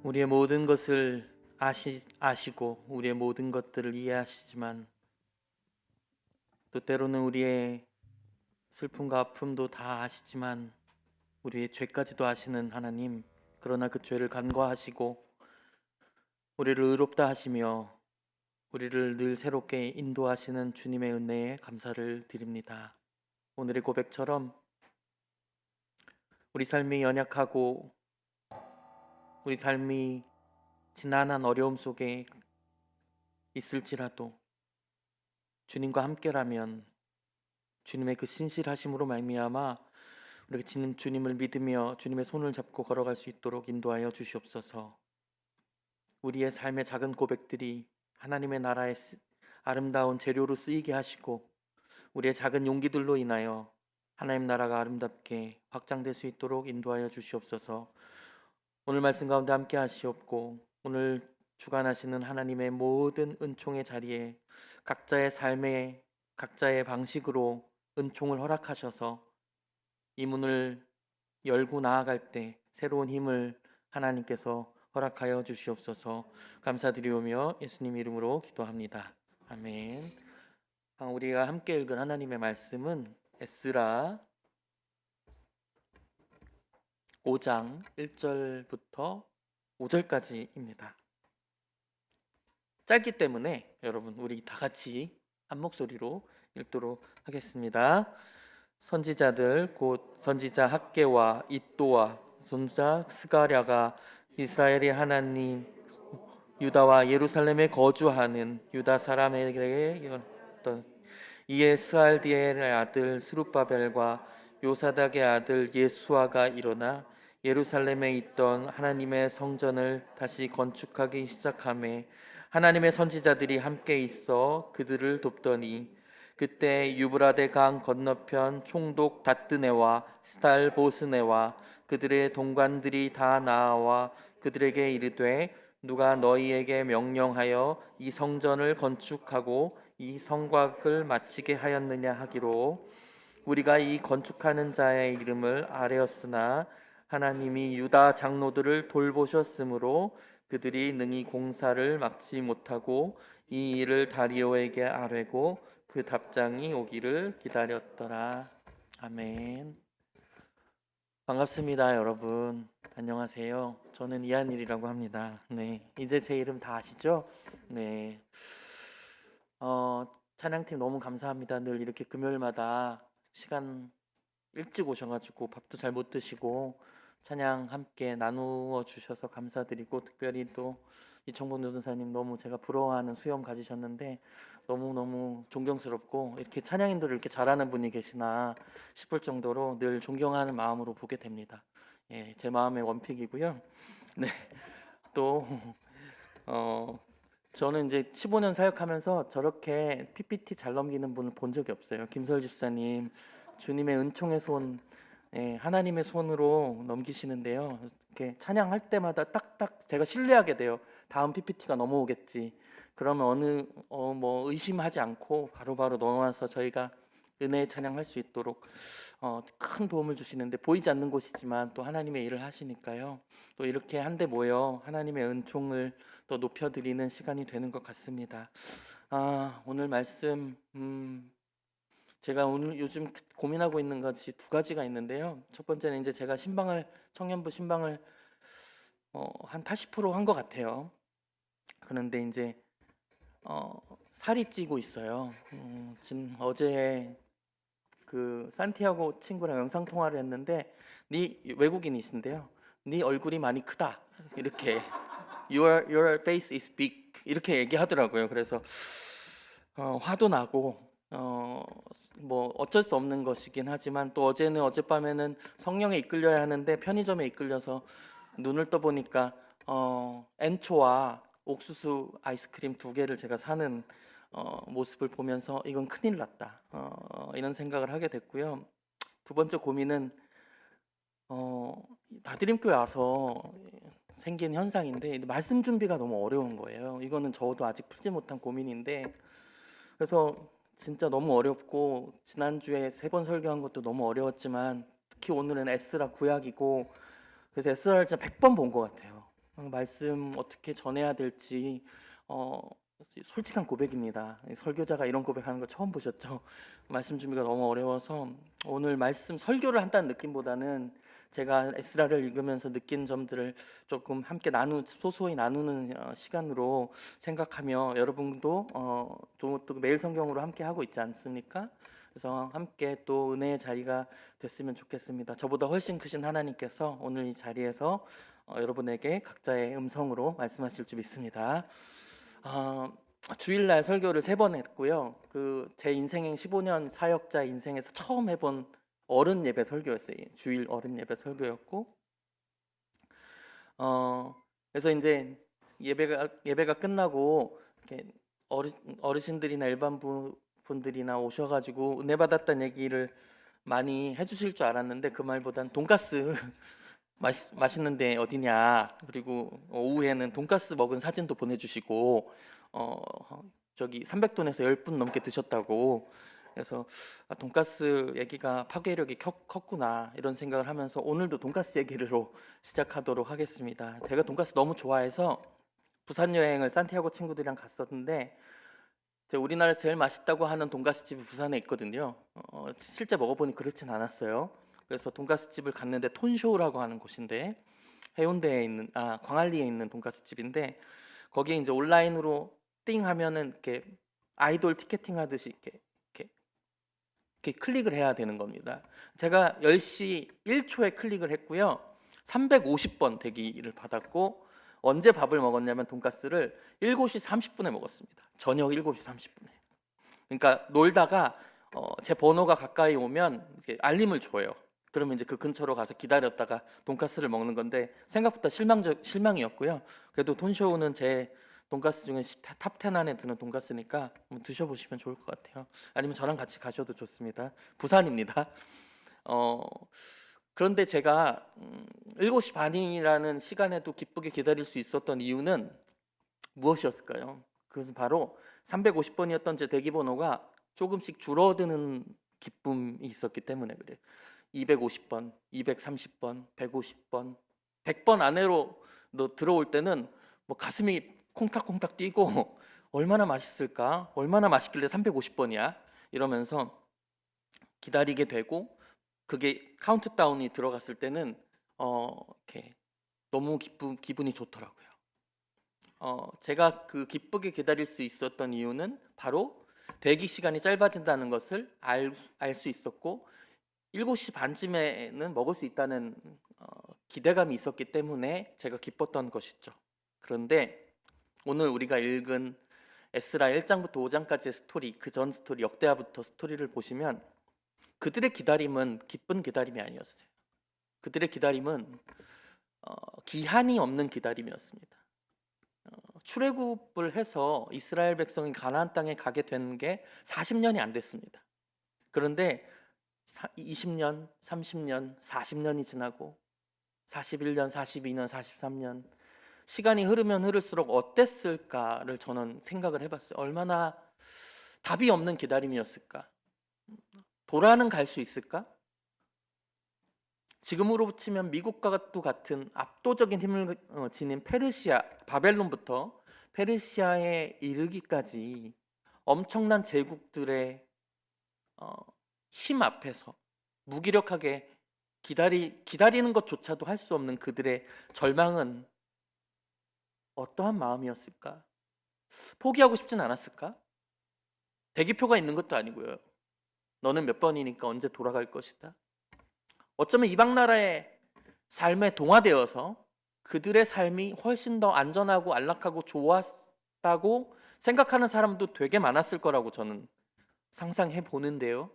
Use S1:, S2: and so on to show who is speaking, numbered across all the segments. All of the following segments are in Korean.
S1: 우리의 모든 것을 아시고 우리의 모든 것들을 이해하시지만 또 때로는 우리의 슬픔과 아픔도 다 아시지만 우리의 죄까지도 아시는 하나님, 그러나 그 죄를 간과하시고 우리를 의롭다 하시며 우리를 늘 새롭게 인도하시는 주님의 은혜에 감사를 드립니다. 오늘의 고백처럼 우리 삶이 연약하고 우리 삶이 지난한 어려움 속에 있을지라도 주님과 함께라면 주님의 그 신실하심으로 말미암아 우리가 주님을 믿으며 주님의 손을 잡고 걸어갈 수 있도록 인도하여 주시옵소서. 우리의 삶의 작은 고백들이 하나님의 나라의 아름다운 재료로 쓰이게 하시고 우리의 작은 용기들로 인하여 하나님 나라가 아름답게 확장될 수 있도록 인도하여 주시옵소서. 오늘 말씀 가운데 함께 하시옵고 오늘 주관하시는 하나님의 모든 은총의 자리에 각자의 삶의 각자의 방식으로 은총을 허락하셔서 이 문을 열고 나아갈 때 새로운 힘을 하나님께서 허락하여 주시옵소서. 감사드리오며 예수님 이름으로 기도합니다. 아멘. 우리가 함께 읽은 하나님의 말씀은 에스라 5장 1절부터 5절까지입니다. 짧기 때문에 여러분 우리 다 같이 한 목소리로 읽도록 하겠습니다. 선지자들 곧 선지자 학개와 잇도와 선지자 스가랴가 이스라엘의 하나님 유다와 예루살렘에 거주하는 유다 사람에게 이르렀던 이에 스알디엘의 아들 스룹바벨과 요사닥의 아들 예수아가 일어나 예루살렘에 있던 하나님의 성전을 다시 건축하기 시작하매 하나님의 선지자들이 함께 있어 그들을 돕더니 그때 유브라데 강 건너편 총독 다뜨네와 스탈 보스네와 그들의 동관들이 다 나와 그들에게 이르되 누가 너희에게 명령하여 이 성전을 건축하고 이 성곽을 마치게 하였느냐 하기로 우리가 이 건축하는 자의 이름을 아뢰었으나 하나님이 유다 장로들을 돌보셨으므로 그들이 능히 공사를 막지 못하고 이 일을 다리오에게 아뢰고 그 답장이 오기를 기다렸더라. 아멘. 반갑습니다, 여러분. 안녕하세요. 저는 이한일이라고 합니다. 네, 이제 제 이름 다 아시죠? 네. 찬양팀 너무 감사합니다. 늘 이렇게 금요일마다 시간 일찍 오셔가지고 밥도 잘 못 드시고 찬양 함께 나누어 주셔서 감사드리고 특별히 또 이청복 노동사님 너무 제가 부러워하는 수염 가지셨는데 너무너무 존경스럽고 이렇게 찬양인들을 이렇게 잘하는 분이 계시나 싶을 정도로 늘 존경하는 마음으로 보게 됩니다. 예, 제 마음의 원픽이고요. 네, 또 저는 이제 15년 사역하면서 저렇게 PPT 잘 넘기는 분을 본 적이 없어요. 김설 집사님 주님의 은총의 손, 하나님의 손으로 넘기시는데요. 이렇게 찬양할 때마다 딱딱 제가 신뢰하게 돼요. 다음 PPT가 넘어오겠지. 그러면 뭐 의심하지 않고 바로바로 넘어와서 저희가 은혜의 찬양할 수 있도록 큰 도움을 주시는데 보이지 않는 곳이지만 또 하나님의 일을 하시니까요. 또 이렇게 한데 모여 하나님의 은총을 또 높여드리는 시간이 되는 것 같습니다. 오늘 말씀 제가 오늘 요즘 고민하고 있는 것이 두 가지가 있는데요. 첫 번째는 이제 제가 청년부 신방을 한 80%한 것 같아요. 그런데 이제 살이 찌고 있어요. 지금 어제 그 산티아고 친구랑 영상 통화를 했는데 외국인이신데요. 네 얼굴이 많이 크다. 이렇게 your face is big 이렇게 얘기하더라고요. 그래서 화도 나고 뭐 어쩔 수 없는 것이긴 하지만 또 어젯밤에는 성령에 이끌려야 하는데 편의점에 이끌려서 눈을 떠보니까 엔초와 옥수수 아이스크림 2개를 제가 사는 모습을 보면서 이건 큰일 났다 이런 생각을 하게 됐고요. 두 번째 고민은 나드림교회 와서 생긴 현상인데 말씀 준비가 너무 어려운 거예요. 이거는 저도 아직 풀지 못한 고민인데 그래서 진짜 너무 어렵고 지난주에 3번 설교한 것도 너무 어려웠지만 특히 오늘은 에스라 구약이고 그래서 에스라를 진짜 100번 본 것 같아요. 말씀 어떻게 전해야 될지 어, 솔직한 고백입니다. 설교자가 이런 고백하는 거 처음 보셨죠? 말씀 준비가 너무 어려워서 오늘 말씀 설교를 한다는 느낌보다는 제가 에스라를 읽으면서 느낀 점들을 조금 함께 소소히 나누는 시간으로 생각하며 여러분도 또 매일 성경으로 함께 하고 있지 않습니까? 그래서 함께 또 은혜의 자리가 됐으면 좋겠습니다. 저보다 훨씬 크신 하나님께서 오늘 이 자리에서 여러분에게 각자의 음성으로 말씀하실 줄 믿습니다. 주일날 설교를 3번 했고요. 제 인생의 15년 사역자 인생에서 처음 해본 어른 예배 설교였어요. 주일 어른 예배 설교였고, 그래서 이제 예배가 끝나고 이렇게 어르신들이나 일반 분들이나 오셔가지고 은혜 받았다는 얘기를 많이 해주실 줄 알았는데 그 말보단 돈가스 맛있는데 어디냐, 그리고 오후에는 돈가스 먹은 사진도 보내주시고 저기 300돈에서 10분 넘게 드셨다고. 그래서 돈가스 얘기가 파괴력이 컸구나 이런 생각을 하면서 오늘도 돈가스 얘기로 시작하도록 하겠습니다. 제가 돈가스 너무 좋아해서 부산 여행을 산티아고 친구들이랑 갔었는데 우리나라에서 제일 맛있다고 하는 돈가스 집이 부산에 있거든요. 실제 먹어보니 그렇진 않았어요. 그래서 돈가스 집을 갔는데 톤쇼라고 하는 곳인데 해운대에 있는 광안리에 있는 돈가스 집인데 거기에 이제 온라인으로 띵 하면은 이렇게 아이돌 티켓팅 하듯이 이렇게 클릭을 해야 되는 겁니다. 제가 10시 1초에 클릭을 했고요. 350번 대기를 받았고 언제 밥을 먹었냐면 돈가스를 7시 30분에 먹었습니다. 저녁 7시 30분에. 그러니까 놀다가 제 번호가 가까이 오면 이제 알림을 줘요. 그러면 이제 그 근처로 가서 기다렸다가 돈가스를 먹는 건데 생각보다 실망이었고요. 그래도 톤쇼우는 제 돈가스 중에 탑10 안에 드는 돈가스니까 한번 드셔보시면 좋을 것 같아요. 아니면 저랑 같이 가셔도 좋습니다. 부산입니다. 그런데 제가 7시 반이라는 시간에도 기쁘게 기다릴 수 있었던 이유는 무엇이었을까요? 그것은 바로 350번이었던 제 대기번호가 조금씩 줄어드는 기쁨이 있었기 때문에 그래요. 250번, 230번, 150번, 100번 안으로 들어올 때는 뭐 가슴이 콩닥콩닥 뛰고 얼마나 맛있을까? 얼마나 맛있길래 350번이야? 이러면서 기다리게 되고 그게 카운트다운이 들어갔을 때는 이렇게 너무 기분이 좋더라고요. 제가 기쁘게 기다릴 수 있었던 이유는 바로 대기 시간이 짧아진다는 것을 알 수 있었고 7시 반쯤에는 먹을 수 있다는 기대감이 있었기 때문에 제가 기뻤던 것이죠. 그런데 오늘 우리가 읽은 에스라 1장부터 5장까지의 스토리, 그 전 스토리, 역대하부터 스토리를 보시면 그들의 기다림은 기쁜 기다림이 아니었어요. 그들의 기다림은 기한이 없는 기다림이었습니다. 출애굽을 해서 이스라엘 백성이 가나안 땅에 가게 된 게 40년이 안 됐습니다. 그런데 20년, 30년, 40년이 지나고 41년, 42년, 43년 시간이 흐르면 흐를수록 어땠을까를 저는 생각을 해봤어요. 얼마나 답이 없는 기다림이었을까? 돌아는 갈 수 있을까? 지금으로 치면 미국과 같은 압도적인 힘을 지닌 페르시아, 바벨론부터 페르시아에 이르기까지 엄청난 제국들의 힘 앞에서 무기력하게 기다리는 것조차도 할 수 없는 그들의 절망은 어떠한 마음이었을까? 포기하고 싶진 않았을까? 대기표가 있는 것도 아니고요. 너는 몇 번이니까 언제 돌아갈 것이다. 어쩌면 이방 나라의 삶에 동화되어서 그들의 삶이 훨씬 더 안전하고 안락하고 좋았다고 생각하는 사람도 되게 많았을 거라고 저는 상상해 보는데요.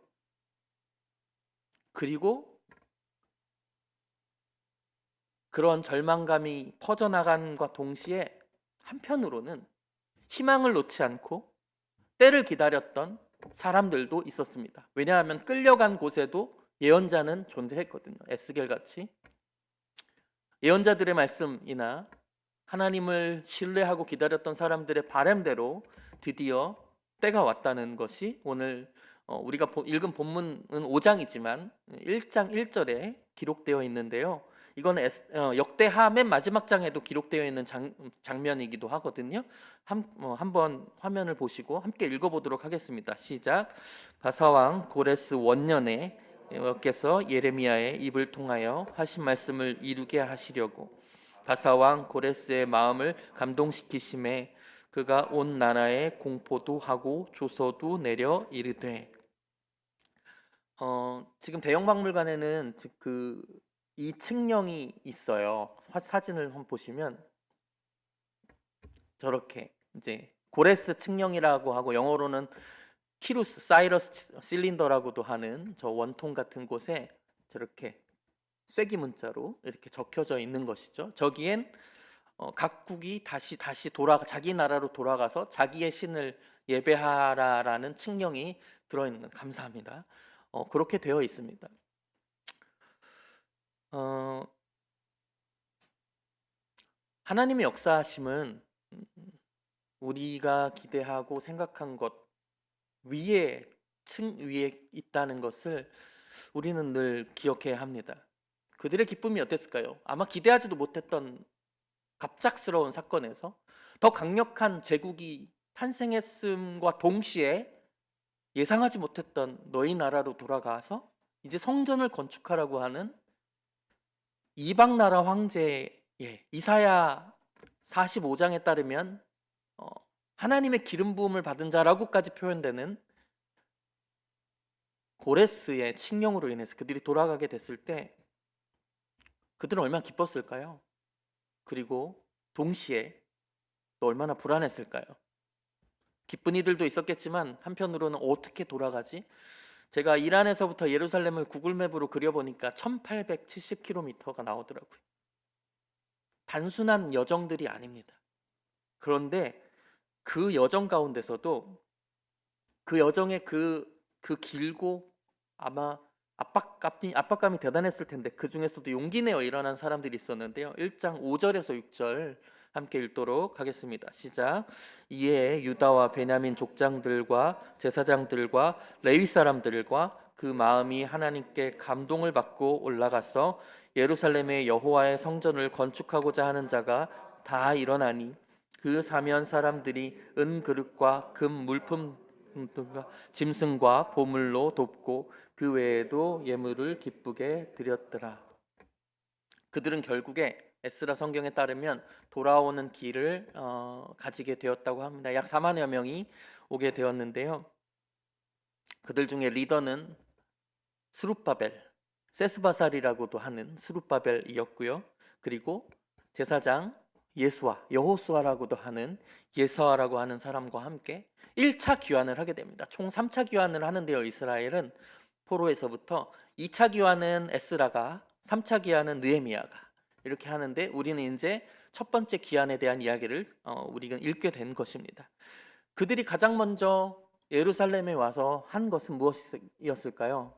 S1: 그리고 그런 절망감이 퍼져나간과 동시에 한편으로는 희망을 놓지 않고 때를 기다렸던 사람들도 있었습니다. 왜냐하면 끌려간 곳에도 예언자는 존재했거든요. 에스겔 같이 예언자들의 말씀이나 하나님을 신뢰하고 기다렸던 사람들의 바람대로 드디어 때가 왔다는 것이 오늘 우리가 읽은 본문은 5장이지만 1장 1절에 기록되어 있는데요. 이건 역대하 맨 마지막 장에도 기록되어 있는 장면이기도 하거든요. 한번 화면을 보시고 함께 읽어보도록 하겠습니다. 시작. 바사왕 고레스 원년에 여호와께서 예레미야의 입을 통하여 하신 말씀을 이루게 하시려고 바사왕 고레스의 마음을 감동시키심에 그가 온 나라에 공포도 하고 조서도 내려 이르되. 지금 대형박물관에는 이 칙령이 있어요. 사진을 한번 보시면 저렇게 이제 고레스 칙령이라고 하고 영어로는 키루스 사이러스 실린더라고도 하는 저 원통 같은 곳에 저렇게 쐐기 문자로 이렇게 적혀져 있는 것이죠. 저기엔 각국이 다시 자기 나라로 돌아가서 자기의 신을 예배하라라는 칙령이 들어있는 것. 감사합니다. 그렇게 되어 있습니다. 하나님의 역사하심은 우리가 기대하고 생각한 것 층 위에 있다는 것을 우리는 늘 기억해야 합니다. 그들의 기쁨이 어땠을까요? 아마 기대하지도 못했던 갑작스러운 사건에서 더 강력한 제국이 탄생했음과 동시에 예상하지 못했던 너희 나라로 돌아가서 이제 성전을 건축하라고 하는 이방 나라 황제의 이사야 45장에 따르면 하나님의 기름 부음을 받은 자라고까지 표현되는 고레스의 칙령으로 인해서 그들이 돌아가게 됐을 때 그들은 얼마나 기뻤을까요? 그리고 동시에 또 얼마나 불안했을까요? 기쁜 이들도 있었겠지만 한편으로는 어떻게 돌아가지? 제가 이란에서부터 예루살렘을 구글맵으로 그려보니까 1870km가 나오더라고요. 단순한 여정들이 아닙니다. 그런데 그 여정 가운데서도 그 여정의 그 길고 아마 압박감이 대단했을 텐데 그 중에서도 용기 내어 일어난 사람들이 있었는데요. 1장 5절에서 6절 함께 읽도록 하겠습니다. 시작. 이에 유다와 베냐민 족장들과 제사장들과 레위 사람들과 그 마음이 하나님께 감동을 받고 올라가서 예루살렘의 여호와의 성전을 건축하고자 하는 자가 다 일어나니 그 사면 사람들이 은 그릇과 금 물품 짐승과 보물로 돕고 그 외에도 예물을 기쁘게 드렸더라. 그들은 결국에 에스라 성경에 따르면 돌아오는 길을 가지게 되었다고 합니다. 약 4만여 명이 오게 되었는데요. 그들 중에 리더는 스룹바벨, 세스바살이라고도 하는 스룹바벨이었고요. 그리고 제사장 예수와 여호수아라고도 하는 예서라고 하는 사람과 함께 1차 귀환을 하게 됩니다. 총 3차 귀환을 하는데요. 이스라엘은 포로에서부터 2차 귀환은 에스라가, 3차 귀환은 느헤미야가 이렇게 하는데 우리는 이제 첫 번째 귀환에 대한 이야기를 우리가 읽게 된 것입니다. 그들이 가장 먼저 예루살렘에 와서 한 것은 무엇이었을까요?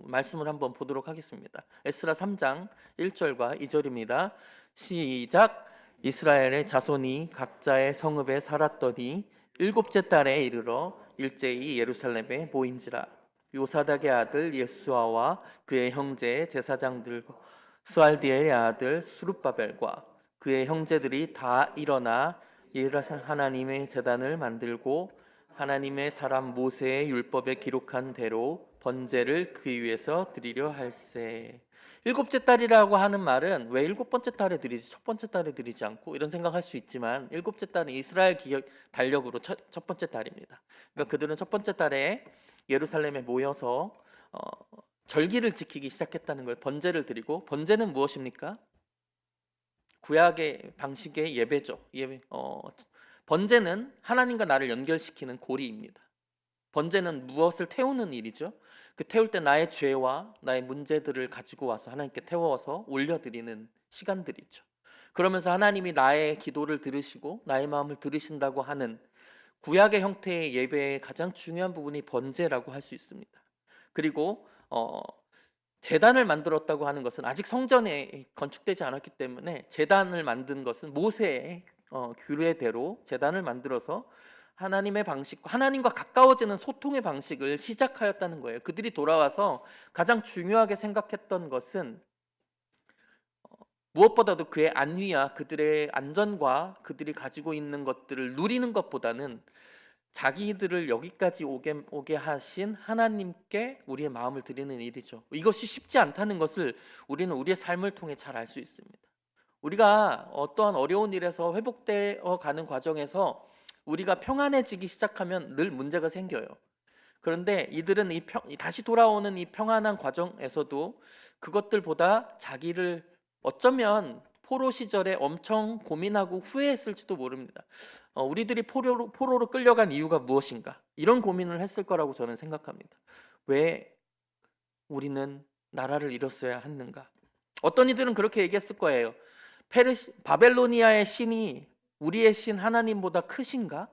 S1: 말씀을 한번 보도록 하겠습니다. 에스라 3장 1절과 2절입니다. 시작. 이스라엘의 자손이 각자의 성읍에 살았더니 7째 달에 이르러 일제히 예루살렘에 모인지라. 요사닥의 아들 예수아와 그의 형제 제사장들 스알디엘의 아들 스룹바벨과 그의 형제들이 다 일어나 하나님의 제단을 만들고 하나님의 사람 모세의 율법에 기록한 대로 번제를 그 위에서 드리려 할세. 7째 달이라고 하는 말은 왜 7번째 달에 드리지 첫 번째 달에 드리지 않고 이런 생각할 수 있지만 7째 달은 이스라엘 달력으로 첫 번째 달입니다. 그러니까 그들은 첫 번째 달에 예루살렘에 모여서 절기를 지키기 시작했다는 거예요. 번제를 드리고 번제는 무엇입니까? 구약의 방식의 예배죠. 번제는 하나님과 나를 연결시키는 고리입니다. 번제는 무엇을 태우는 일이죠. 그 태울 때 나의 죄와 나의 문제들을 가지고 와서 하나님께 태워서 올려드리는 시간들이죠. 그러면서 하나님이 나의 기도를 들으시고 나의 마음을 들으신다고 하는 구약의 형태의 예배의 가장 중요한 부분이 번제라고 할 수 있습니다. 그리고 제단을 만들었다고 하는 것은 아직 성전에 건축되지 않았기 때문에 제단을 만든 것은 모세의 규례대로 제단을 만들어서 하나님의 방식과 하나님과 가까워지는 소통의 방식을 시작하였다는 거예요. 그들이 돌아와서 가장 중요하게 생각했던 것은 무엇보다도 그의 안위와 그들의 안전과 그들이 가지고 있는 것들을 누리는 것보다는 자기들을 여기까지 오게 하신 하나님께 우리의 마음을 드리는 일이죠. 이것이 쉽지 않다는 것을 우리는 우리의 삶을 통해 잘 알 수 있습니다. 우리가 어떠한 어려운 일에서 회복되어 가는 과정에서 우리가 평안해지기 시작하면 늘 문제가 생겨요. 그런데 이들은 다시 돌아오는 이 평안한 과정에서도 그것들보다 자기를 어쩌면 포로 시절에 엄청 고민하고 후회했을지도 모릅니다. 우리들이 포로로 끌려간 이유가 무엇인가? 이런 고민을 했을 거라고 저는 생각합니다. 왜 우리는 나라를 잃었어야 했는가? 어떤 이들은 그렇게 얘기했을 거예요. 바벨로니아의 신이 우리의 신 하나님보다 크신가?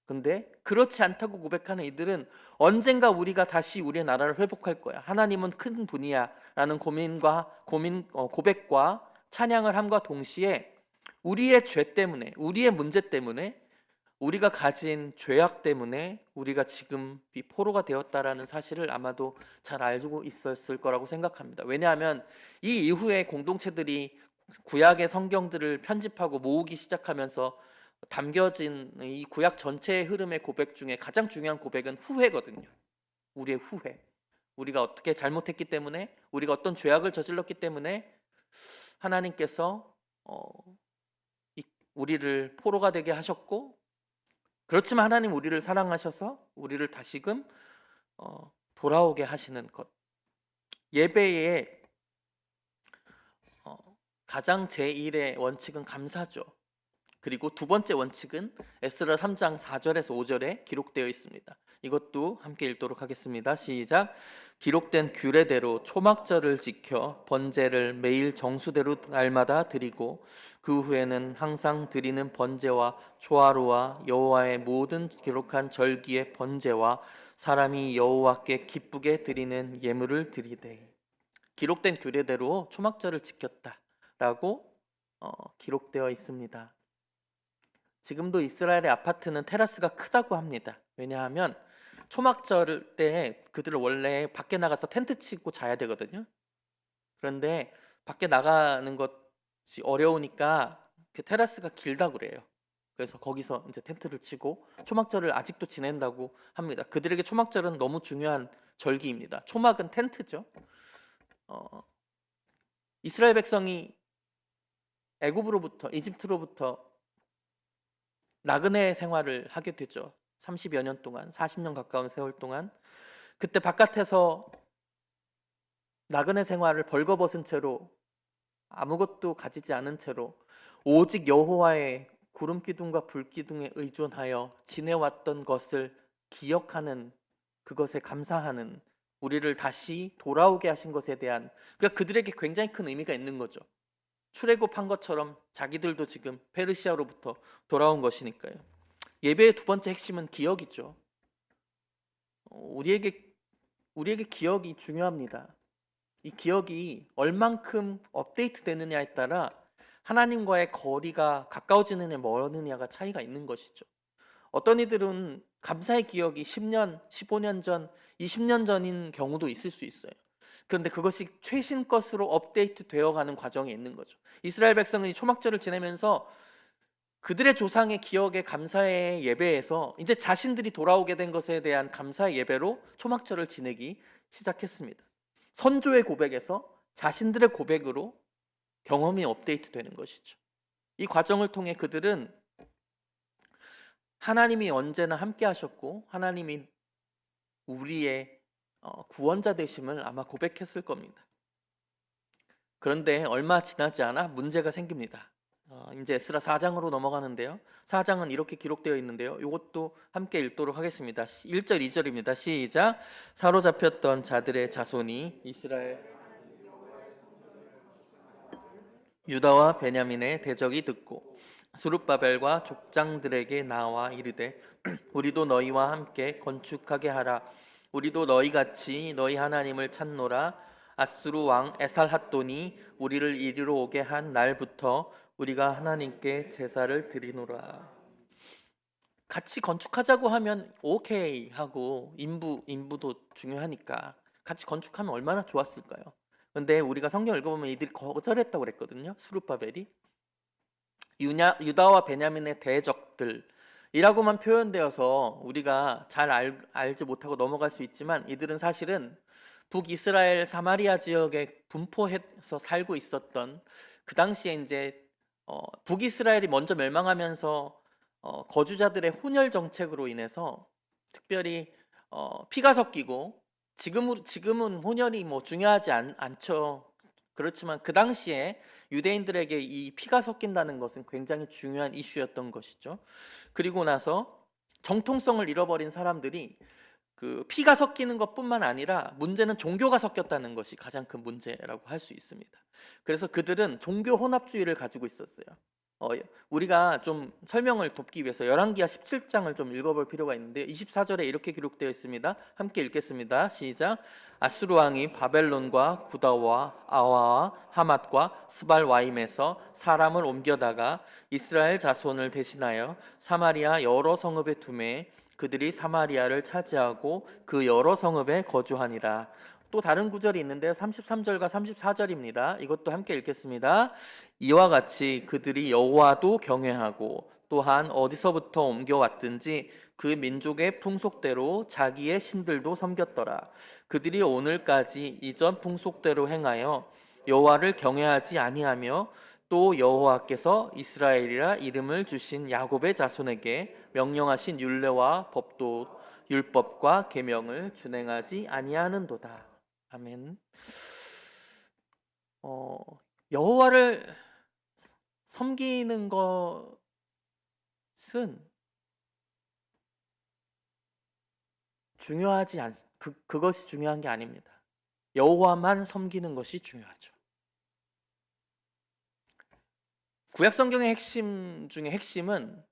S1: 근데 그렇지 않다고 고백하는 이들은 언젠가 우리가 다시 우리의 나라를 회복할 거야. 하나님은 큰 분이야. 라는 고백과 찬양을 함과 동시에 우리의 죄 때문에, 우리의 문제 때문에, 우리가 가진 죄악 때문에 우리가 지금 포로가 되었다라는 사실을 아마도 잘 알고 있었을 거라고 생각합니다. 왜냐하면 이 이후에 공동체들이 구약의 성경들을 편집하고 모으기 시작하면서 담겨진 이 구약 전체의 흐름의 고백 중에 가장 중요한 고백은 후회거든요. 우리의 후회. 우리가 어떻게 잘못했기 때문에, 우리가 어떤 죄악을 저질렀기 때문에 하나님께서 우리를 포로가 되게 하셨고, 그렇지만 하나님 우리를 사랑하셔서 우리를 다시금 돌아오게 하시는 것. 예배의 가장 제1의 원칙은 감사죠. 그리고 두 번째 원칙은 에스라 3장 4절에서 5절에 기록되어 있습니다. 이것도 함께 읽도록 하겠습니다. 시작. 기록된 규례대로 초막절을 지켜 번제를 매일 정수대로 날마다 드리고 그 후에는 항상 드리는 번제와 초하루와 여호와의 모든 기록한 절기의 번제와 사람이 여호와께 기쁘게 드리는 예물을 드리되. 기록된 규례대로 초막절을 지켰다라고 기록되어 있습니다. 지금도 이스라엘의 아파트는 테라스가 크다고 합니다. 왜냐하면 초막절 때 그들은 원래 밖에 나가서 텐트 치고 자야 되거든요. 그런데 밖에 나가는 것이 어려우니까 그 테라스가 길다고 그래요. 그래서 거기서 이제 텐트를 치고 초막절을 아직도 지낸다고 합니다. 그들에게 초막절은 너무 중요한 절기입니다. 초막은 텐트죠. 이스라엘 백성이 이집트로부터 나그네 생활을 하게 되죠. 30여 년 동안, 40년 가까운 세월 동안. 그때 바깥에서 나그네 생활을 벌거벗은 채로 아무것도 가지지 않은 채로 오직 여호와의 구름 기둥과 불 기둥에 의존하여 지내왔던 것을 기억하는, 그것에 감사하는, 우리를 다시 돌아오게 하신 것에 대한, 그러니까 그들에게 굉장히 큰 의미가 있는 거죠. 출애굽한 것처럼 자기들도 지금 페르시아로부터 돌아온 것이니까요. 예배의 두 번째 핵심은 기억이죠. 우리에게 기억이 중요합니다. 이 기억이 얼만큼 업데이트 되느냐에 따라 하나님과의 거리가 가까워지느냐 멀느냐가 차이가 있는 것이죠. 어떤 이들은 감사의 기억이 10년, 15년 전, 20년 전인 경우도 있을 수 있어요. 그런데 그것이 최신 것으로 업데이트 되어가는 과정에 있는 거죠. 이스라엘 백성은 초막절을 지내면서 그들의 조상의 기억에 감사의 예배에서 이제 자신들이 돌아오게 된 것에 대한 감사의 예배로 초막절을 지내기 시작했습니다. 선조의 고백에서 자신들의 고백으로 경험이 업데이트 되는 것이죠. 이 과정을 통해 그들은 하나님이 언제나 함께 하셨고 하나님이 우리의 구원자 되심을 아마 고백했을 겁니다. 그런데 얼마 지나지 않아 문제가 생깁니다. 이제 에스라 4장으로 넘어가는데요. 4장은 이렇게 기록되어 있는데요. 이것도 함께 읽도록 하겠습니다. 1절 2절입니다. 시작. 사로잡혔던 자들의 자손이 이스라엘 유다와 베냐민의 대적이 듣고 스룹바벨과 족장들에게 나와 이르되 우리도 너희와 함께 건축하게 하라. 우리도 너희같이 너희 하나님을 찾노라. 아수르 왕 에살핫돈이 우리를 이리로 오게 한 날부터 우리가 하나님께 제사를 드리노라. 같이 건축하자고 하면 오케이 하고 인부도 중요하니까 같이 건축하면 얼마나 좋았을까요? 근데 우리가 성경 읽어보면 이들이 거절했다고 그랬거든요. 스룹바벨이. 유다와 베냐민의 대적들이라고만 표현되어서 우리가 잘 알지 못하고 넘어갈 수 있지만, 이들은 사실은 북이스라엘 사마리아 지역에 분포해서 살고 있었던, 그 당시에 이제 북이스라엘이 먼저 멸망하면서 거주자들의 혼혈 정책으로 인해서, 특별히 피가 섞이고, 지금은 혼혈이 뭐 중요하지 않죠. 그렇지만 그 당시에 유대인들에게 이 피가 섞인다는 것은 굉장히 중요한 이슈였던 것이죠. 그리고 나서 정통성을 잃어버린 사람들이 그 피가 섞이는 것뿐만 아니라 문제는 종교가 섞였다는 것이 가장 큰 문제라고 할 수 있습니다. 그래서 그들은 종교 혼합주의를 가지고 있었어요. 우리가 좀 설명을 돕기 위해서 열왕기하 17장을 좀 읽어볼 필요가 있는데, 24절에 이렇게 기록되어 있습니다. 함께 읽겠습니다. 시작. 아수르 왕이 바벨론과 구다와 아와와 하맛과 스발와임에서 사람을 옮겨다가 이스라엘 자손을 대신하여 사마리아 여러 성읍에 두매 그들이 사마리아를 차지하고 그 여러 성읍에 거주하니라. 또 다른 구절이 있는데요. 33절과 34절입니다. 이것도 함께 읽겠습니다. 이와 같이 그들이 여호와도 경외하고 또한 어디서부터 옮겨왔든지 그 민족의 풍속대로 자기의 신들도 섬겼더라. 그들이 오늘까지 이전 풍속대로 행하여 여호와를 경외하지 아니하며 또 여호와께서 이스라엘이라 이름을 주신 야곱의 자손에게 명령하신 율례와 법도 율법과 계명을 준행하지 아니하는도다. 아멘. 여호와를 섬기는 것은 중요하지 그것이 중요한 게 아닙니다. 여호와만 섬기는 것이 중요하죠. 구약 성경의 핵심 중에 핵심은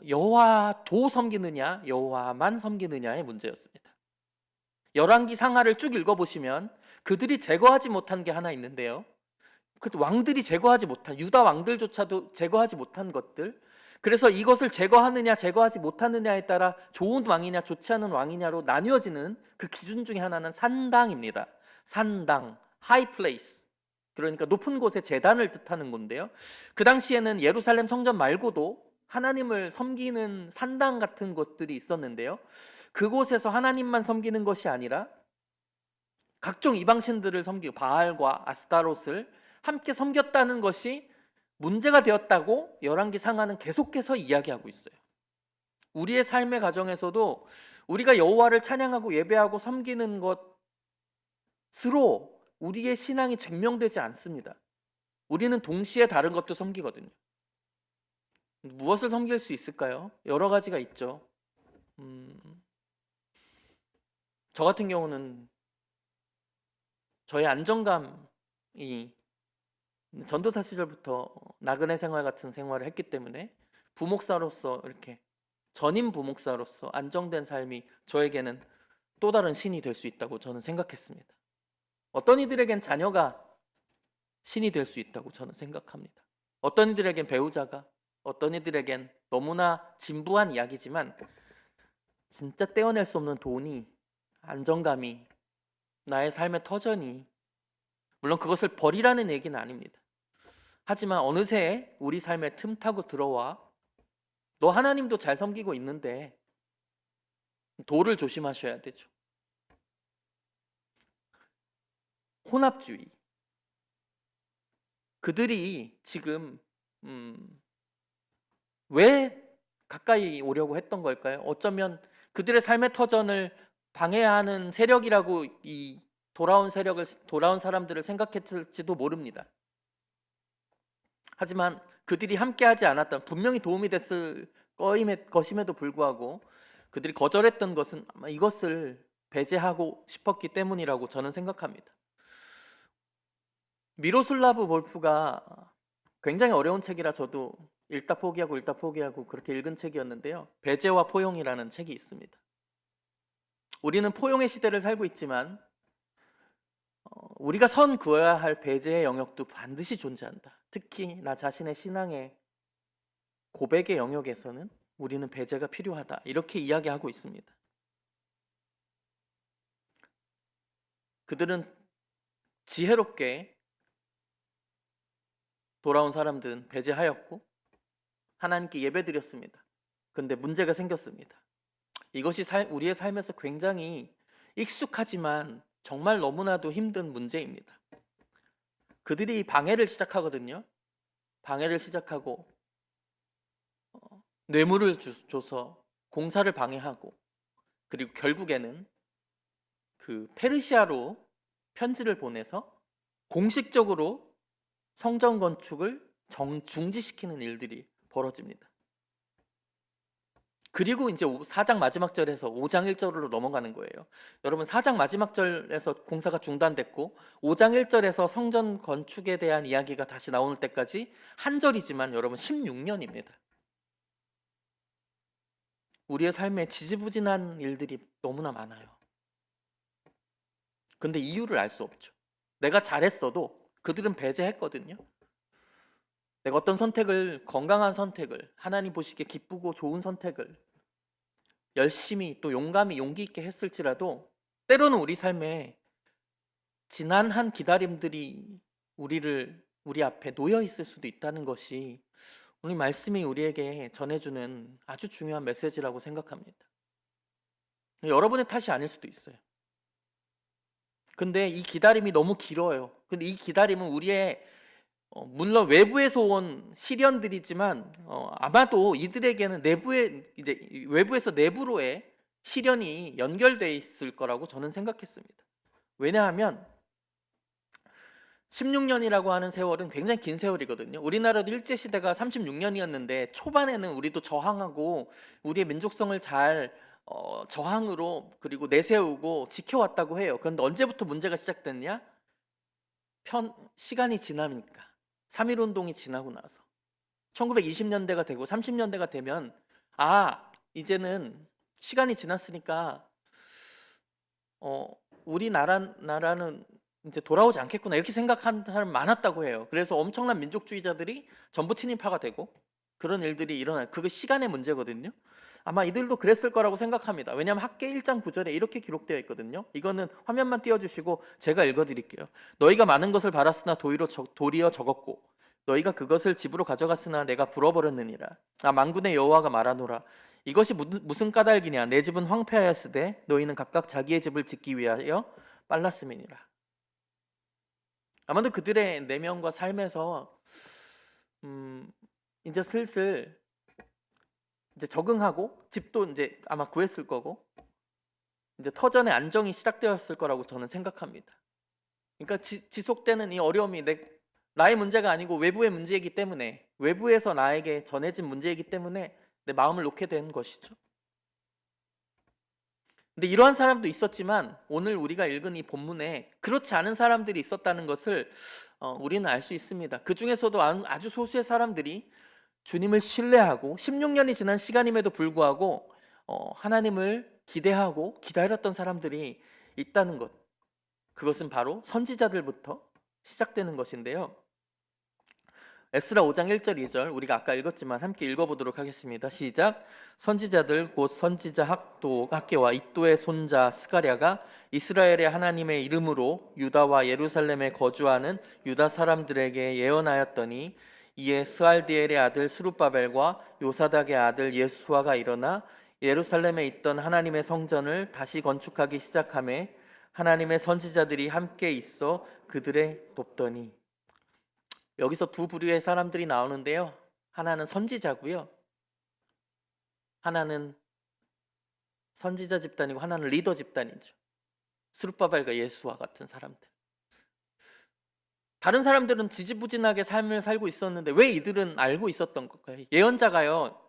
S1: 여호와도 섬기느냐 여호와만 섬기느냐의 문제였습니다. 열왕기 상하를 쭉 읽어보시면 그들이 제거하지 못한 게 하나 있는데요. 그 왕들이 제거하지 못한, 유다 왕들조차도 제거하지 못한 것들, 그래서 이것을 제거하느냐 제거하지 못하느냐에 따라 좋은 왕이냐 좋지 않은 왕이냐로 나뉘어지는 그 기준 중에 하나는 산당입니다. 산당, 하이 플레이스, 그러니까 높은 곳에 제단을 뜻하는 건데요. 그 당시에는 예루살렘 성전 말고도 하나님을 섬기는 산당 같은 곳들이 있었는데요. 그곳에서 하나님만 섬기는 것이 아니라 각종 이방신들을 섬기고 바알과 아스타롯을 함께 섬겼다는 것이 문제가 되었다고 열왕기 상하는 계속해서 이야기하고 있어요. 우리의 삶의 가정에서도 우리가 여호와를 찬양하고 예배하고 섬기는 것으로 우리의 신앙이 증명되지 않습니다. 우리는 동시에 다른 것도 섬기거든요. 무엇을 섬길 수 있을까요? 여러 가지가 있죠. 저 같은 경우는 저의 안정감이 전도사 시절부터 나그네 생활 같은 생활을 했기 때문에 부목사로서, 이렇게 전임 부목사로서 안정된 삶이 저에게는 또 다른 신이 될 수 있다고 저는 생각했습니다. 어떤 이들에겐 자녀가 신이 될 수 있다고 저는 생각합니다. 어떤 이들에겐 배우자가, 어떤 이들에겐 너무나 진부한 이야기지만 진짜 떼어낼 수 없는 돈이, 안정감이, 나의 삶의 터전이, 물론 그것을 버리라는 얘기는 아닙니다. 하지만 어느새 우리 삶에 틈타고 들어와 너 하나님도 잘 섬기고 있는데 도를 조심하셔야 되죠. 혼합주의. 그들이 지금 왜 가까이 오려고 했던 걸까요? 어쩌면 그들의 삶의 터전을 방해하는 세력이라고 이 돌아온 사람들을 생각했을지도 모릅니다. 하지만 그들이 함께하지 않았던, 분명히 도움이 됐을 것임에도 불구하고 그들이 거절했던 것은 아마 이것을 배제하고 싶었기 때문이라고 저는 생각합니다. 미로슬라브 볼프가 굉장히 어려운 책이라 저도 읽다 포기하고 그렇게 읽은 책이었는데요. 배제와 포용이라는 책이 있습니다. 우리는 포용의 시대를 살고 있지만 우리가 선 그어야 할 배제의 영역도 반드시 존재한다. 특히 나 자신의 신앙의 고백의 영역에서는 우리는 배제가 필요하다. 이렇게 이야기하고 있습니다. 그들은 지혜롭게 돌아온 사람들은 배제하였고 하나님께 예배드렸습니다. 근데 문제가 생겼습니다. 이것이 우리의 삶에서 굉장히 익숙하지만 정말 너무나도 힘든 문제입니다. 그들이 방해를 시작하거든요. 방해를 시작하고 뇌물을 줘서 공사를 방해하고, 그리고 결국에는 그 페르시아로 편지를 보내서 공식적으로 성전 건축을 중지시키는 일들이 벌어집니다. 그리고 이제 4장 마지막 절에서 5장 1절로 넘어가는 거예요. 여러분, 4장 마지막 절에서 공사가 중단됐고 5장 1절에서 성전 건축에 대한 이야기가 다시 나올 때까지 한 절이지만 여러분 16년입니다. 우리의 삶에 지지부진한 일들이 너무나 많아요. 근데 이유를 알 수 없죠. 내가 잘했어도 그들은 배제했거든요. 내가 어떤 선택을, 건강한 선택을, 하나님 보시기에 기쁘고 좋은 선택을 열심히 또 용감히 용기 있게 했을지라도 때로는 우리 삶에 지난한 기다림들이 우리 앞에 놓여 있을 수도 있다는 것이 오늘 말씀이 우리에게 전해주는 아주 중요한 메시지라고 생각합니다. 여러분의 탓이 아닐 수도 있어요. 근데 이 기다림이 너무 길어요. 근데 이 기다림은 우리의 물론 외부에서 온 시련들이지만 아마도 이들에게는 외부에서 내부로의 시련이 연결되어 있을 거라고 저는 생각했습니다. 왜냐하면 16년이라고 하는 세월은 굉장히 긴 세월이거든요. 우리나라도 일제시대가 36년이었는데 초반에는 우리도 저항하고 우리의 민족성을 잘 저항으로 그리고 내세우고 지켜왔다고 해요. 그런데 언제부터 문제가 시작됐냐? 시간이 지나니까 3.1운동이 지나고 나서 1920년대가 되고 30년대가 되면 이제는 시간이 지났으니까 우리나라는 이제 돌아오지 않겠구나 이렇게 생각하는 사람 많았다고 해요. 그래서 엄청난 민족주의자들이 전부 친일파가 되고 그런 일들이 일어나요. 그거 시간의 문제거든요. 아마 이들도 그랬을 거라고 생각합니다. 왜냐하면 학계 1장 9절에 이렇게 기록되어 있거든요. 이거는 화면만 띄워주시고 제가 읽어드릴게요. 너희가 많은 것을 바랐으나 도리어 적었고 너희가 그것을 집으로 가져갔으나 내가 불어버렸느니라. 만군의 여호와가 말하노라. 이것이 무슨 까닭이냐. 내 집은 황폐하였으되 너희는 각각 자기의 집을 짓기 위하여 빨랐음이니라. 아마도 그들의 내면과 삶에서 이제 슬슬 이제 적응하고 집도 이제 아마 구했을 거고 이제 터전의 안정이 시작되었을 거라고 저는 생각합니다. 그러니까 지속되는 이 어려움이 나의 문제가 아니고 외부의 문제이기 때문에, 외부에서 나에게 전해진 문제이기 때문에 내 마음을 놓게 된 것이죠. 근데 이러한 사람도 있었지만 오늘 우리가 읽은 이 본문에 그렇지 않은 사람들이 있었다는 것을 우리는 알 수 있습니다. 그 중에서도 아주 소수의 사람들이 주님을 신뢰하고 16년이 지난 시간임에도 불구하고 하나님을 기대하고 기다렸던 사람들이 있다는 것, 그것은 바로 선지자들부터 시작되는 것인데요. 에스라 5장 1절 2절 우리가 아까 읽었지만 함께 읽어보도록 하겠습니다. 시작. 선지자들 곧 선지자 학계와 id도의 손자 스가랴가 이스라엘의 하나님의 이름으로 유다와 예루살렘에 거주하는 유다 사람들에게 예언하였더니 이에 스알디엘의 아들 스룹바벨과 요사닥의 아들 예수아가 일어나 예루살렘에 있던 하나님의 성전을 다시 건축하기 시작하매 하나님의 선지자들이 함께 있어 그들의 돕더니. 여기서 두 부류의 사람들이 나오는데요. 하나는 선지자고요. 하나는 선지자 집단이고 하나는 리더 집단이죠. 스룹바벨과 예수와 같은 사람들. 다른 사람들은 지지부진하게 삶을 살고 있었는데 왜 이들은 알고 있었던 걸까요? 예언자가요.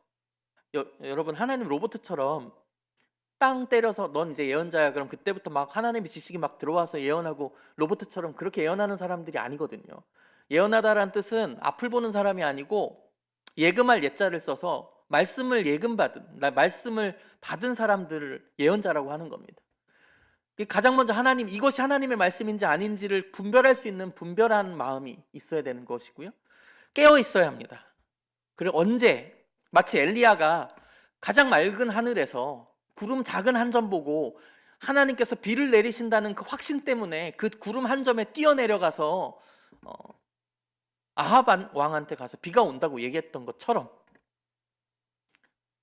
S1: 여러분, 하나님 로봇처럼 빵 때려서 넌 이제 예언자야. 그럼 그때부터 막 하나님의 지식이 막 들어와서 예언하고 로봇처럼 그렇게 예언하는 사람들이 아니거든요. 예언하다라는 뜻은 앞을 보는 사람이 아니고 예금할 예자를 써서 말씀을 말씀을 받은 사람들을 예언자라고 하는 겁니다. 가장 먼저 이것이 하나님의 말씀인지 아닌지를 분별할 수 있는 분별한 마음이 있어야 되는 것이고요. 깨어 있어야 합니다. 그리고 언제 마치 엘리야가 가장 맑은 하늘에서 구름 작은 한 점 보고 하나님께서 비를 내리신다는 그 확신 때문에 그 구름 한 점에 뛰어내려가서 아합 왕한테 가서 비가 온다고 얘기했던 것처럼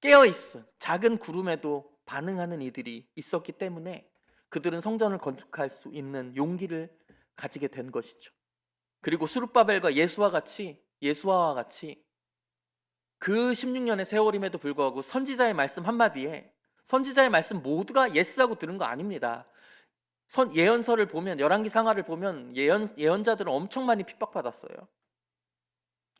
S1: 깨어있어 작은 구름에도 반응하는 이들이 있었기 때문에 그들은 성전을 건축할 수 있는 용기를 가지게 된 것이죠. 그리고 스룹바벨과 예수아와 같이 그 16년의 세월임에도 불구하고 선지자의 말씀 한마디에, 선지자의 말씀 모두가 예스하고 들은 거 아닙니다. 예언서를 보면, 열왕기 상하를 보면 예언자들은 엄청 많이 핍박받았어요.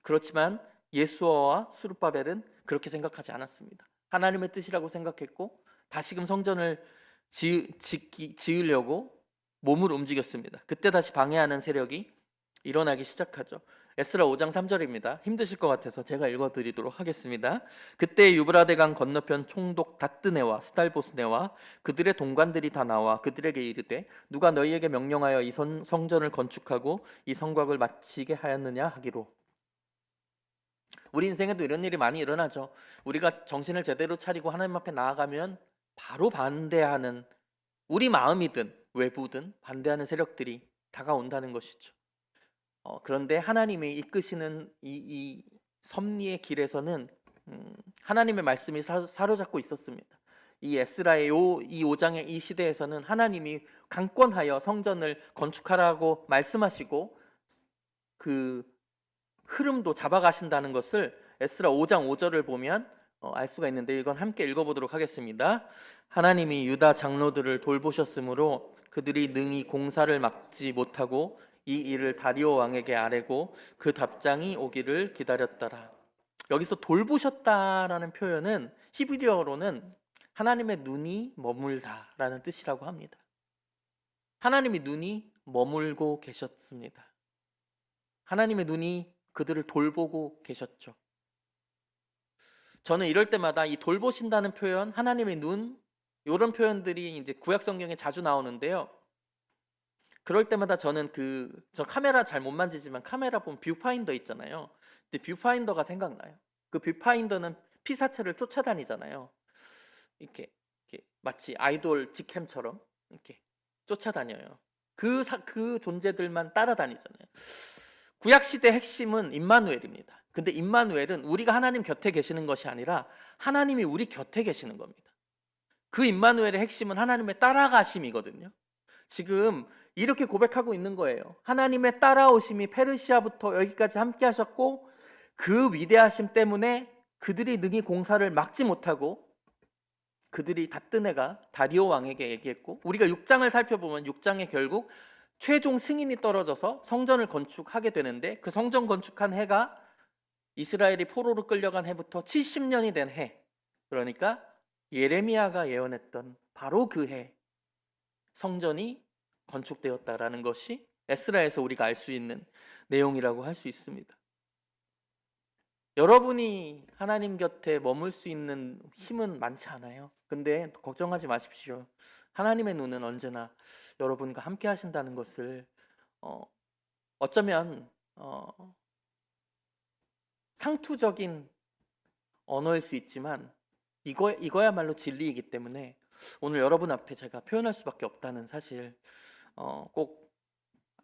S1: 그렇지만 예수아와 스룹바벨은 그렇게 생각하지 않았습니다. 하나님의 뜻이라고 생각했고 다시금 성전을 지으려고 몸을 움직였습니다. 그때 다시 방해하는 세력이 일어나기 시작하죠. 에스라 5장 3절입니다. 힘드실 것 같아서 제가 읽어드리도록 하겠습니다. 그때 유브라데강 건너편 총독 다뜨네와 스달보스네와 그들의 동관들이 다 나와 그들에게 이르되 누가 너희에게 명령하여 이 성전을 건축하고 이 성곽을 마치게 하였느냐 하기로. 우리 인생에도 이런 일이 많이 일어나죠. 우리가 정신을 제대로 차리고 하나님 앞에 나아가면 바로 반대하는, 우리 마음이든 외부든 반대하는 세력들이 다가온다는 것이죠. 그런데 하나님이 이끄시는 이 섭리의 길에서는 하나님의 말씀이 사로잡고 있었습니다. 이 에스라의 이 5장의 이 시대에서는 하나님이 강권하여 성전을 건축하라고 말씀하시고 그 흐름도 잡아가신다는 것을 에스라 5장 5절을 보면 알 수가 있는데, 이건 함께 읽어보도록 하겠습니다. 하나님이 유다 장로들을 돌보셨으므로 그들이 능히 공사를 막지 못하고 이 일을 다리오 왕에게 아뢰고 그 답장이 오기를 기다렸더라. 여기서 돌보셨다라는 표현은 히브리어로는 하나님의 눈이 머물다라는 뜻이라고 합니다. 하나님이 눈이 머물고 계셨습니다. 하나님의 눈이 그들을 돌보고 계셨죠. 저는 이럴 때마다 이 돌보신다는 표현, 하나님의 눈, 이런 표현들이 이제 구약 성경에 자주 나오는데요. 그럴 때마다 저는 저 카메라 잘 못 만지지만 카메라 보면 뷰파인더 있잖아요. 근데 뷰파인더가 생각나요. 그 뷰파인더는 피사체를 쫓아다니잖아요. 이렇게 마치 아이돌 직캠처럼 이렇게 쫓아다녀요. 그 존재들만 따라다니잖아요. 구약 시대 핵심은 임마누엘입니다. 근데 임마누엘은 우리가 하나님 곁에 계시는 것이 아니라 하나님이 우리 곁에 계시는 겁니다. 그 임마누엘의 핵심은 하나님의 따라가심이거든요. 지금 이렇게 고백하고 있는 거예요. 하나님의 따라오심이 페르시아부터 여기까지 함께 하셨고 그 위대하심 때문에 그들이 능히 공사를 막지 못하고 그들이 다뜬 애가 다리오 왕에게 얘기했고, 우리가 6장을 살펴보면 6장에 결국 최종 승인이 떨어져서 성전을 건축하게 되는데, 그 성전 건축한 해가 이스라엘이 포로로 끌려간 해부터 70년이 된 해, 그러니까 예레미야가 예언했던 바로 그 해 성전이 건축되었다라는 것이 에스라에서 우리가 알 수 있는 내용이라고 할 수 있습니다. 여러분이 하나님 곁에 머물 수 있는 힘은 많지 않아요. 근데 걱정하지 마십시오. 하나님의 눈은 언제나 여러분과 함께 하신다는 것을 어쩌면 상투적인 언어일 수 있지만 이거야말로 진리이기 때문에 오늘 여러분 앞에 제가 표현할 수밖에 없다는 사실 꼭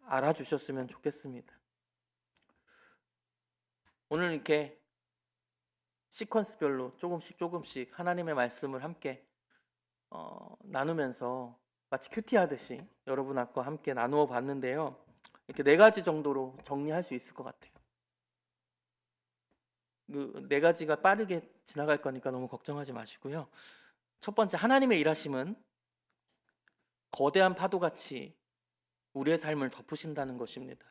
S1: 알아주셨으면 좋겠습니다. 오늘 이렇게 시퀀스별로 조금씩 하나님의 말씀을 함께 나누면서 마치 큐티 하듯이 여러분 앞과 함께 나누어 봤는데요. 이렇게 4가지 정도로 정리할 수 있을 것 같아요. 그 4가지가 빠르게 지나갈 거니까 너무 걱정하지 마시고요. 첫 번째, 하나님의 일하심은 거대한 파도같이 우리의 삶을 덮으신다는 것입니다.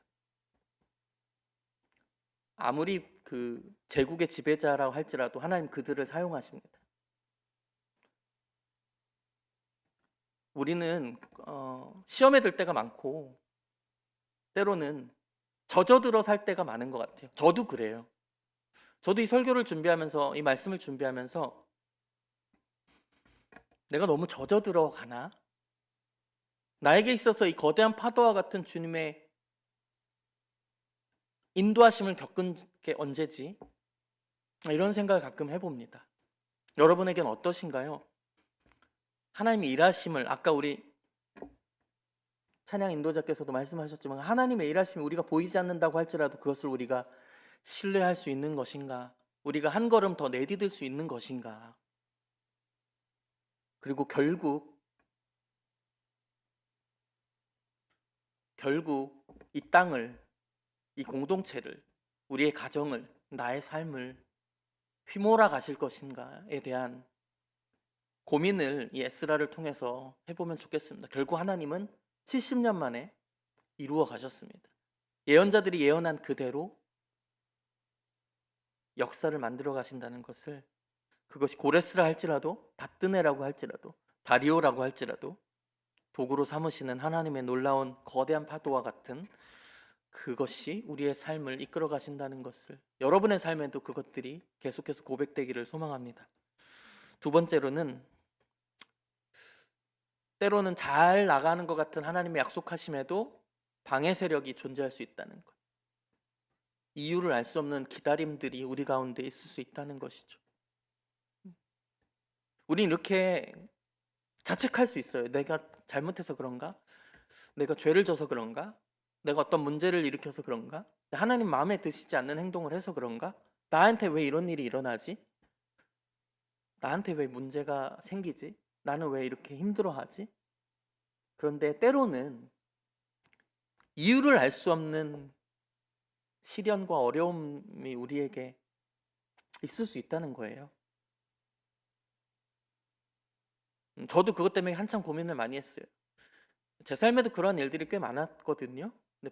S1: 아무리 그 제국의 지배자라고 할지라도 하나님 그들을 사용하십니다. 우리는 시험에 들 때가 많고 때로는 젖어들어 살 때가 많은 것 같아요. 저도 그래요. 저도 이 설교를 준비하면서, 이 말씀을 준비하면서 내가 너무 젖어들어 가나? 나에게 있어서 이 거대한 파도와 같은 주님의 인도하심을 겪은 게 언제지? 이런 생각을 가끔 해봅니다. 여러분에겐 어떠신가요? 하나님의 일하심을 아까 우리 찬양 인도자께서도 말씀하셨지만 하나님의 일하심이 우리가 보이지 않는다고 할지라도 그것을 우리가 신뢰할 수 있는 것인가? 우리가 한 걸음 더 내디딜 수 있는 것인가? 그리고 결국 이 땅을, 이 공동체를, 우리의 가정을, 나의 삶을 휘몰아 가실 것인가에 대한 고민을 이 에스라를 통해서 해보면 좋겠습니다. 결국 하나님은 70년 만에 이루어 가셨습니다. 예언자들이 예언한 그대로 역사를 만들어 가신다는 것을, 그것이 고레스라 할지라도 다뜨네라고 할지라도 다리오라고 할지라도 도구로 삼으시는 하나님의 놀라운 거대한 파도와 같은 그것이 우리의 삶을 이끌어 가신다는 것을, 여러분의 삶에도 그것들이 계속해서 고백되기를 소망합니다. 두 번째로는 때로는 잘 나가는 것 같은 하나님의 약속하심에도 방해 세력이 존재할 수 있다는 것. 이유를 알 수 없는 기다림들이 우리 가운데 있을 수 있다는 것이죠. 우린 이렇게 자책할 수 있어요. 내가 잘못해서 그런가? 내가 죄를 져서 그런가? 내가 어떤 문제를 일으켜서 그런가? 하나님 마음에 드시지 않는 행동을 해서 그런가? 나한테 왜 이런 일이 일어나지? 나한테 왜 문제가 생기지? 나는 왜 이렇게 힘들어하지? 그런데 때로는 이유를 알 수 없는 시련과 어려움이 우리에게 있을 수 있다는 거예요. 저도 그것 때문에 한참 고민을 많이 했어요. 제 삶에도 그런 일들이 꽤 많았거든요. 근데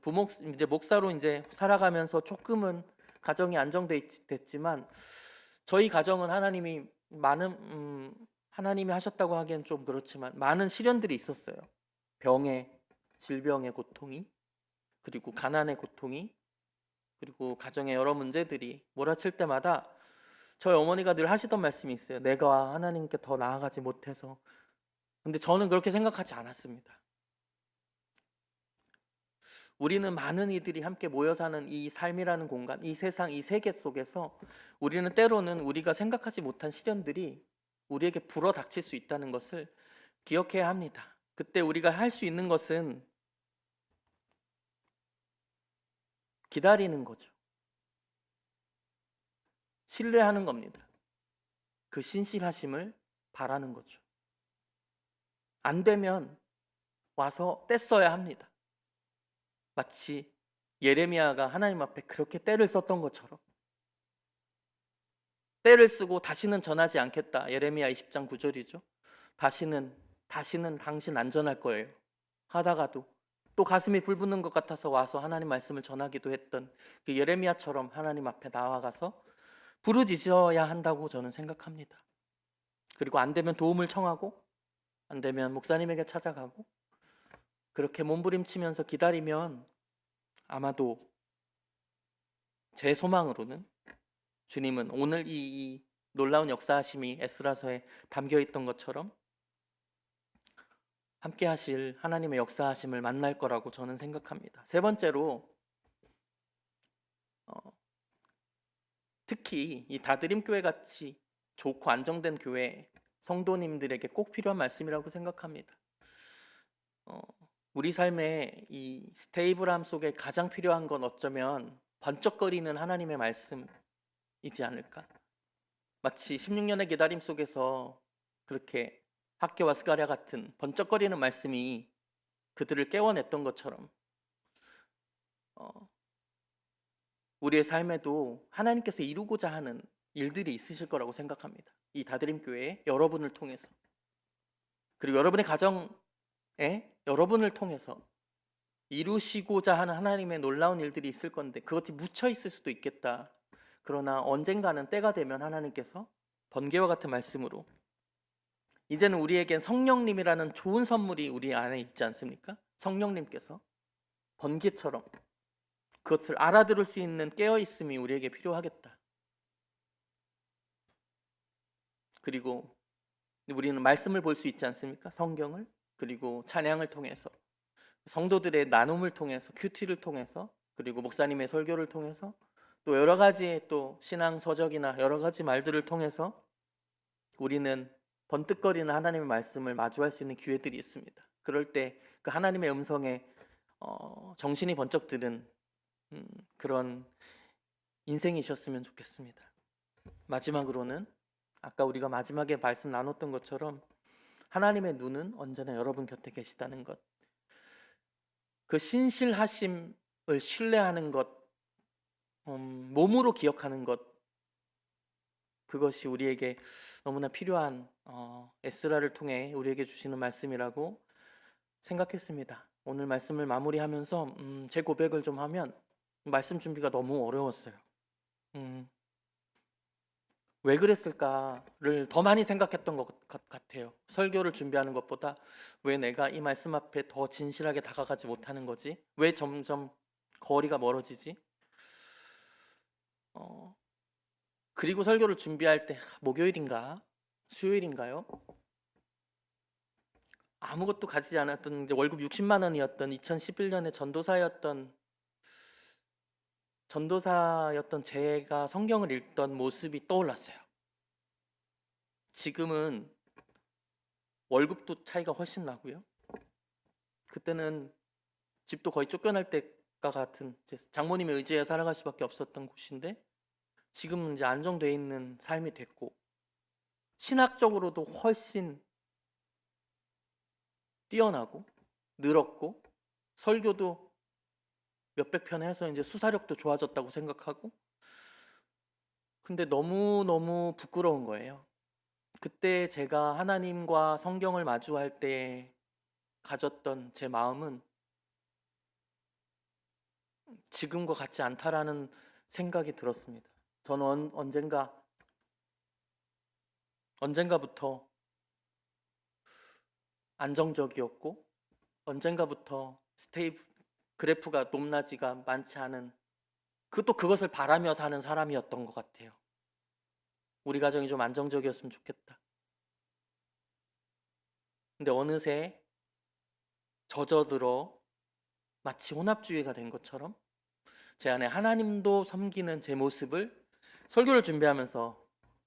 S1: 이제 목사로 이제 살아가면서 조금은 가정이 안정됐지만 저희 가정은 하나님이 하셨다고 하기엔 좀 그렇지만 많은 시련들이 있었어요. 질병의 고통이, 그리고 가난의 고통이, 그리고 가정의 여러 문제들이 몰아칠 때마다 저희 어머니가 늘 하시던 말씀이 있어요. 내가 하나님께 더 나아가지 못해서. 근데 저는 그렇게 생각하지 않았습니다. 우리는 많은 이들이 함께 모여 사는 이 삶이라는 공간, 이 세상, 이 세계 속에서 우리는 때로는 우리가 생각하지 못한 시련들이 우리에게 불어닥칠 수 있다는 것을 기억해야 합니다. 그때 우리가 할 수 있는 것은 기다리는 거죠. 신뢰하는 겁니다. 그 신실하심을 바라는 거죠. 안 되면 와서 떼써야 합니다. 마치 예레미야가 하나님 앞에 그렇게 떼를 썼던 것처럼, 떼를 쓰고 다시는 전하지 않겠다. 예레미야 20장 9절이죠. 다시는 당신 안전할 거예요. 하다가도 또 가슴이 불붙는 것 같아서 와서 하나님 말씀을 전하기도 했던 그 예레미야처럼 하나님 앞에 나아가서 부르짖어야 한다고 저는 생각합니다. 그리고 안 되면 도움을 청하고, 안 되면 목사님에게 찾아가고, 그렇게 몸부림치면서 기다리면 아마도 제 소망으로는 주님은 오늘 이 놀라운 역사하심이 에스라서에 담겨 있던 것처럼 함께 하실 하나님의 역사하심을 만날 거라고 저는 생각합니다. 세 번째로, 특히 이 다드림교회 같이 좋고 안정된 교회 성도님들에게 꼭 필요한 말씀이라고 생각합니다. 우리 삶의 이 스테이블함 속에 가장 필요한 건 어쩌면 번쩍거리는 하나님의 말씀이지 않을까? 마치 16년의 기다림 속에서 그렇게 학개와 스가랴 같은 번쩍거리는 말씀이 그들을 깨워냈던 것처럼 우리의 삶에도 하나님께서 이루고자 하는 일들이 있으실 거라고 생각합니다. 이 다드림 교회 여러분을 통해서, 그리고 여러분의 가정에 여러분을 통해서 이루시고자 하는 하나님의 놀라운 일들이 있을 건데 그것이 묻혀 있을 수도 있겠다. 그러나 언젠가는 때가 되면 하나님께서 번개와 같은 말씀으로, 이제는 우리에겐 성령님이라는 좋은 선물이 우리 안에 있지 않습니까? 성령님께서 번개처럼 그것을 알아들을 수 있는 깨어있음이 우리에게 필요하겠다. 그리고 우리는 말씀을 볼 수 있지 않습니까? 성경을, 그리고 찬양을 통해서, 성도들의 나눔을 통해서, 큐티를 통해서, 그리고 목사님의 설교를 통해서, 또 여러 가지의 또 신앙 서적이나 여러 가지 말들을 통해서 우리는 번뜩거리는 하나님의 말씀을 마주할 수 있는 기회들이 있습니다. 그럴 때 그 하나님의 음성에 정신이 번쩍 드는 그런 인생이셨으면 좋겠습니다. 마지막으로는 아까 우리가 마지막에 말씀 나눴던 것처럼 하나님의 눈은 언제나 여러분 곁에 계시다는 것, 그 신실하심을 신뢰하는 것, 몸으로 기억하는 것, 그것이 우리에게 너무나 필요한 에스라를 통해 우리에게 주시는 말씀이라고 생각했습니다. 오늘 말씀을 마무리하면서 제 고백을 좀 하면, 말씀 준비가 너무 어려웠어요. 왜 그랬을까를 더 많이 생각했던 것 같아요. 설교를 준비하는 것보다 왜 내가 이 말씀 앞에 더 진실하게 다가가지 못하는 거지? 왜 점점 거리가 멀어지지? 그리고 설교를 준비할 때 목요일인가? 수요일인가요? 아무것도 가지지 않았던, 이제 월급 60만 원이었던 2011년에 전도사였던 제가 성경을 읽던 모습이 떠올랐어요. 지금은 월급도 차이가 훨씬 나고요. 그때는 집도 거의 쫓겨날 때가 같은, 장모님의 의지에 살아갈 수밖에 없었던 곳인데 지금은 이제 안정되어 있는 삶이 됐고, 신학적으로도 훨씬 뛰어나고 늘었고, 설교도 몇백 편 해서 이제 수사력도 좋아졌다고 생각하고, 근데 너무너무 부끄러운 거예요. 그때 제가 하나님과 성경을 마주할 때 가졌던 제 마음은 지금과 같지 않다라는 생각이 들었습니다. 저는 언젠가부터 안정적이었고, 언젠가부터 그래프가 높낮이가 많지 않은, 그것을 바라며 사는 사람이었던 것 같아요. 우리 가정이 좀 안정적이었으면 좋겠다. 근데 어느새 젖어들어 마치 혼합주의가 된 것처럼 제 안에 하나님도 섬기는 제 모습을 설교를 준비하면서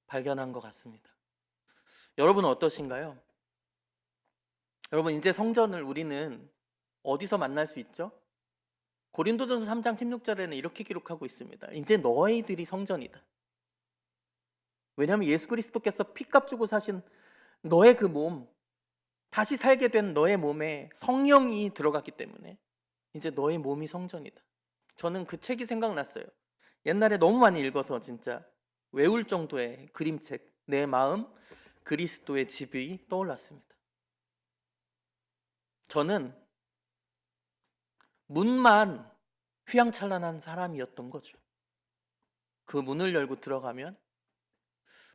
S1: 발견한 것 같습니다. 여러분은 어떠신가요? 여러분, 이제 성전을 우리는 어디서 만날 수 있죠? 고린도전서 3장 16절에는 이렇게 기록하고 있습니다. 이제 너희들이 성전이다. 왜냐하면 예수 그리스도께서 피값 주고 사신 너의 그 몸, 다시 살게 된 너의 몸에 성령이 들어갔기 때문에 이제 너의 몸이 성전이다. 저는 그 책이 생각났어요. 옛날에 너무 많이 읽어서 진짜 외울 정도의 그림책, 내 마음 그리스도의 집이 떠올랐습니다. 저는 문만 휘황찬란한 사람이었던 거죠. 그 문을 열고 들어가면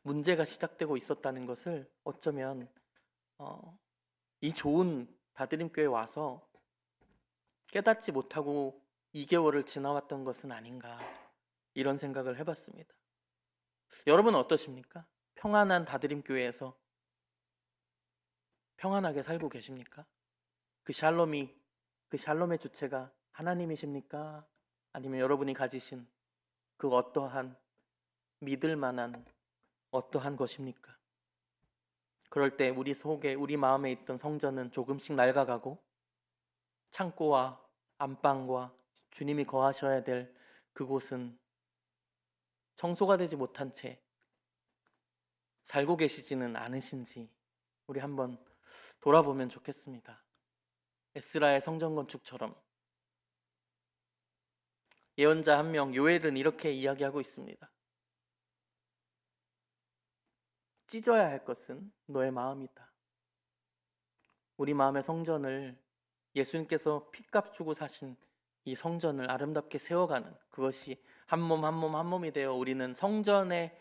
S1: 문제가 시작되고 있었다는 것을 어쩌면 이 좋은 다드림교회에 와서 깨닫지 못하고 2개월을 지나왔던 것은 아닌가, 이런 생각을 해봤습니다. 여러분은 어떠십니까? 평안한 다드림교회에서 평안하게 살고 계십니까? 그 샬롬의 주체가 하나님이십니까? 아니면 여러분이 가지신 그 어떠한 믿을 만한 어떠한 것입니까? 그럴 때 우리 속에, 우리 마음에 있던 성전은 조금씩 낡아가고, 창고와 안방과 주님이 거하셔야 될 그곳은 청소가 되지 못한 채 살고 계시지는 않으신지 우리 한번 돌아보면 좋겠습니다. 에스라의 성전 건축처럼. 예언자 한 명, 요엘은 이렇게 이야기하고 있습니다. 찢어야 할 것은 너의 마음이다. 우리 마음의 성전을, 예수님께서 피값 주고 사신 이 성전을 아름답게 세워가는, 그것이 한 몸 한 몸 한 몸이 되어 우리는 성전의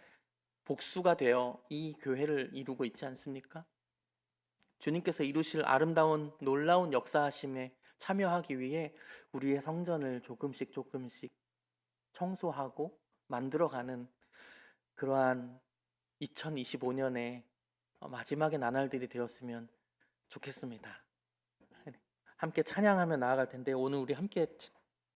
S1: 복수가 되어 이 교회를 이루고 있지 않습니까? 주님께서 이루실 아름다운 놀라운 역사하심에 참여하기 위해 우리의 성전을 조금씩 청소하고 만들어가는 그러한 2025년의 마지막의 나날들이 되었으면 좋겠습니다. 함께 찬양하며 나아갈 텐데, 오늘 우리 함께